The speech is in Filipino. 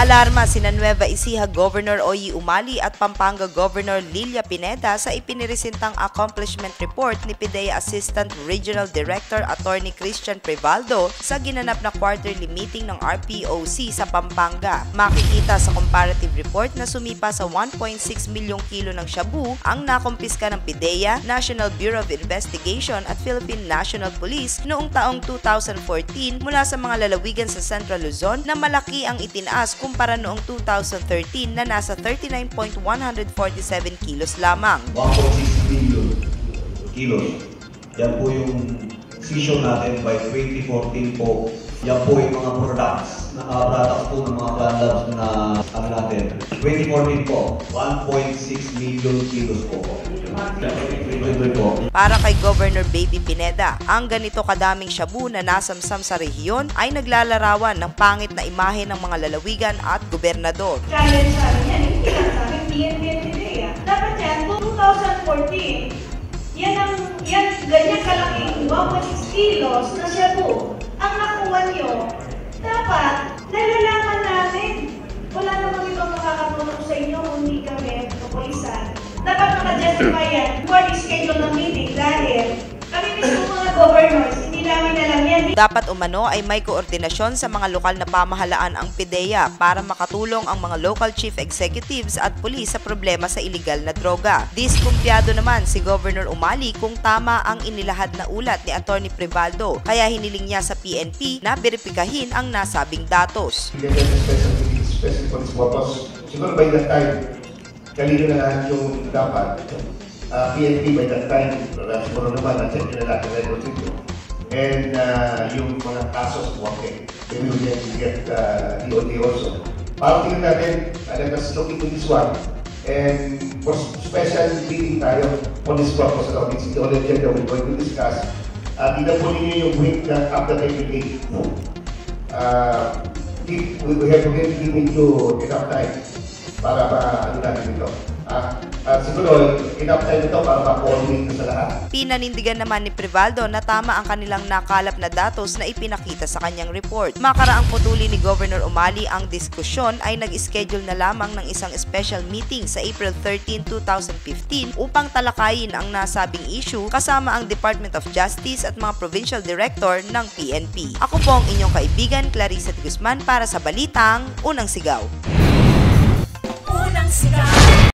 Naalarma sina Nueva Ecija Governor Oyi Umali at Pampanga Governor Lilia Pineda sa ipiniresentang accomplishment report ni PIDEA Assistant Regional Director Attorney Christian Prevaldo sa ginanap na quarterly meeting ng RPOC sa Pampanga. Makikita sa comparative report na sumipa sa 1.6 milyong kilo ng shabu ang nakumpiska ng PIDEA, National Bureau of Investigation at Philippine National Police noong taong 2014 mula sa mga lalawigan sa Central Luzon na malaki ang itinaas kumpara noong 2013 na nasa 39.147 kilos lamang. 1.6 billion kilos. Yan po yung seizure natin by 2014 po. Yan po yung mga products po ng mga gun labs na natin. 2014 po, 1.6 million kilos po. Para kay Governor Baby Pineda, ang ganito kadaming shabu na nasamsam sa rehiyon ay naglalarawan ng pangit na imahe ng mga lalawigan at gobernador. Challenge sa amin yan, hindi lang sa amin, PNP at PIDEA. Dapat yan, 2014, ganyan kalaking 1.6 kilos na shabu ang nakuha nyo. Dapat, nalalaman natin. Wala namang ibang makakatulong sa inyo kung hindi kami kapulisan. Dapat maka-justify yan for the schedule ng meeting dahil kami mismo mga governors, hindi namin alam yan. Dapat umano ay may koordinasyon sa mga lokal na pamahalaan ang PIDEA para makatulong ang mga local chief executives at pulis sa problema sa iligal na droga. Diskumpiyado naman si Governor Umali kung tama ang inilahad na ulat ni Attorney Prevaldo, kaya hiniling niya sa PNP na beripikahin ang nasabing datos. Siguro by that time, kanino na lahat yung dapat. PNP by that time, siguro naman, na-check nila lahat ng records ito. And yung mga kasos, okay, they will get DOD also. Parang tingnan natin, let us look into this one. And for special meeting tayo on this purpose, it's the only agenda we're going to discuss. Tignan po ninyo yung week na after the meeting. We have to give you enough time para ano natin ito. Siguro, enough time ito para ma-coordinate sa lahat. Pinanindigan naman ni Prevaldo na tama ang kanilang nakalap na datos na ipinakita sa kanyang report. Makaraang putuli ni Governor Umali ang diskusyon ay nag-schedule na lamang ng isang special meeting sa April 13, 2015 upang talakayin ang nasabing issue kasama ang Department of Justice at mga provincial director ng PNP. Ako po ang inyong kaibigan, Clarissa de Guzman para sa Balitang Unang Sigaw. Unang Sigaw.